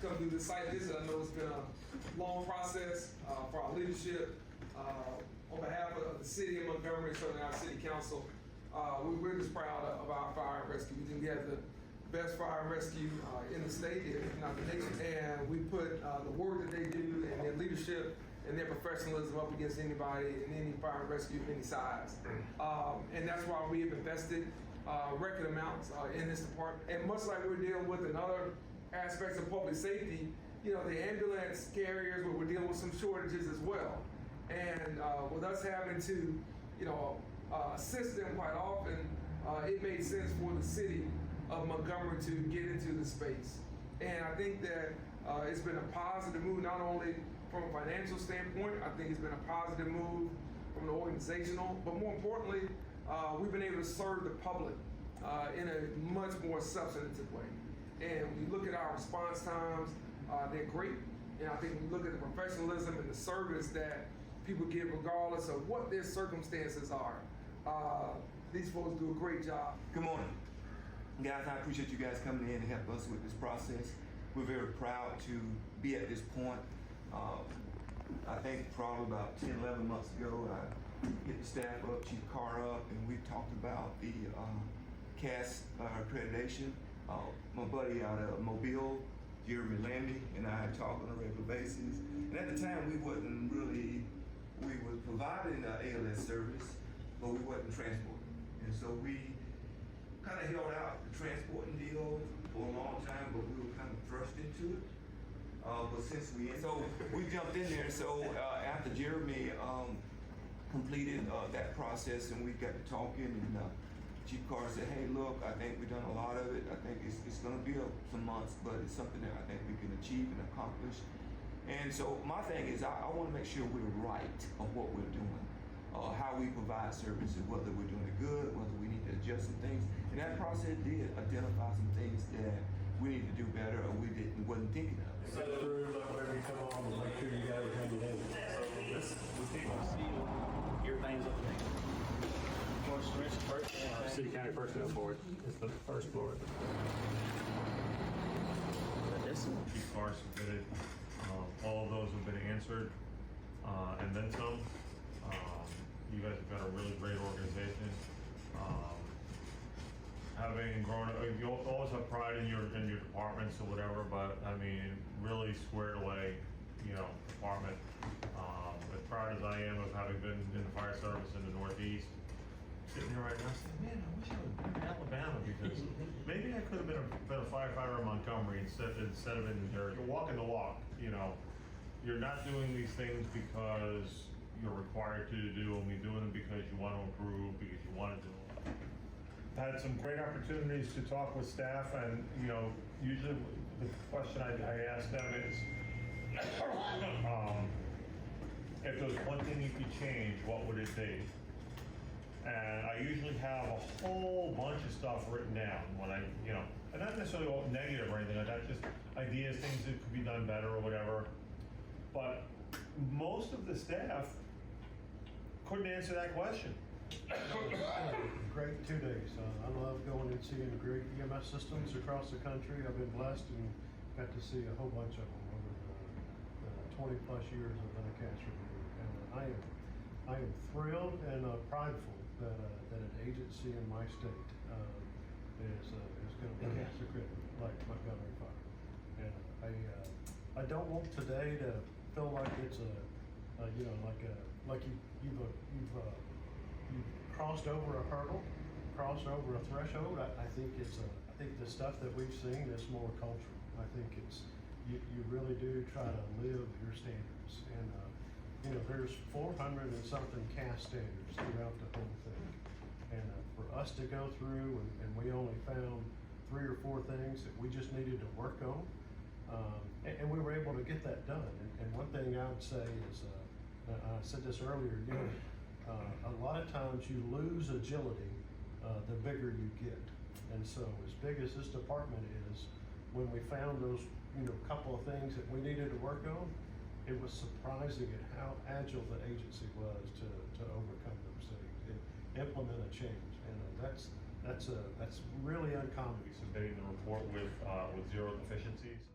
come do this site visit. I know it's been a long process for our leadership. On behalf of the city of Montgomery and certainly our city council, we're just proud of our fire and rescue. We think we have the best fire and rescue in the state, if not the nation, and we put the work that they do and their leadership and their professionalism up against anybody in any fire and rescue of any size. And that's why we have invested record amounts in this department. And much like we're dealing with in other aspects of public safety, you know, the ambulance carriers, we're dealing with some shortages as well. And with us having to, you know, assist them quite often, it made sense for the city of Montgomery to get into the space. And I think that it's been a positive move, not only from a financial standpoint. I think it's been a positive move from an organizational, but more importantly, we've been able to serve the public in a much more substantive way. And when you look at our response times, they're great. And I think when you look at the professionalism and the service that people give regardless of what their circumstances are, these folks do a great job. Good morning. Guys, I appreciate you guys coming in and help us with this process. We're very proud to be at this point. I think probably about 10, 11 months ago, I hit the staff up, Chief Carr up, and we talked about the CAAS accreditation. My buddy out of Mobile, Jeremy Landy, and I had talked on a regular basis. And at the time, we were providing ALS service, but we wasn't transporting. And so we kind of held out the transporting deal for a long time, but we were kind of thrust into it. But since we jumped in there. So after Jeremy completed that process and we got to talking, and Chief Carr said, "Hey, look, I think we've done a lot of it. I think it's going to be some months, but it's something that I think we can achieve and accomplish." And so my thing is, I want to make sure we're right of what we're doing. How we provide services, whether we're doing it good, whether we need to adjust some things. And that process did identify some things that we need to do better or wasn't thinking of. So whenever you come on, we'll make sure you got everything you need. So we people see everything's up there. Our City County Personnel Board is the first board. Chief Carr submitted. All of those have been answered, and then some. You guys have got a really great organization. Having grown up, you always have pride in your departments or whatever, but I mean, really squared away, you know, department. As proud as I am of having been in the fire service in the Northeast, sitting here right now saying, man, I wish I would been in Alabama, because maybe I could have been a firefighter in Montgomery instead of in New Jersey. You're walking the walk, you know. You're not doing these things because you're required to do them. You're doing them because you want to improve, because you want to do them. Had some great opportunities to talk with staff, and you know, usually the question I ask them is, if there was one thing you could change, what would it be? And I usually have a whole bunch of stuff written down when I, you know, and not necessarily all negative or anything like that, just ideas, things that could be done better or whatever. But most of the staff couldn't answer that question. Great 2 days. I love going and seeing great EMS systems across the country. I've been blessed and got to see a whole bunch of them over the 20 plus years I've been a CAAS reviewer. And I am thrilled and prideful that an agency in my state is going to be CAAS accredited like Montgomery Fire. And I don't want today to feel like it's you've crossed over a hurdle, crossed over a threshold. I think the stuff that we've seen is more cultural. I think it's you really do try to live your standards, and you know, there's 400 and something CAAS standards throughout the whole thing, and for us to go through and we only found 3 or 4 things that we just needed to work on. And we were able to get that done. And one thing I would say is, I said this earlier, you know, a lot of times you lose agility the bigger you get. And so as big as this department is, when we found those, you know, couple of things that we needed to work on, it was surprising at how agile the agency was to overcome those things and implement a change. And that's really uncommon. We submitting the report with 0 deficiencies.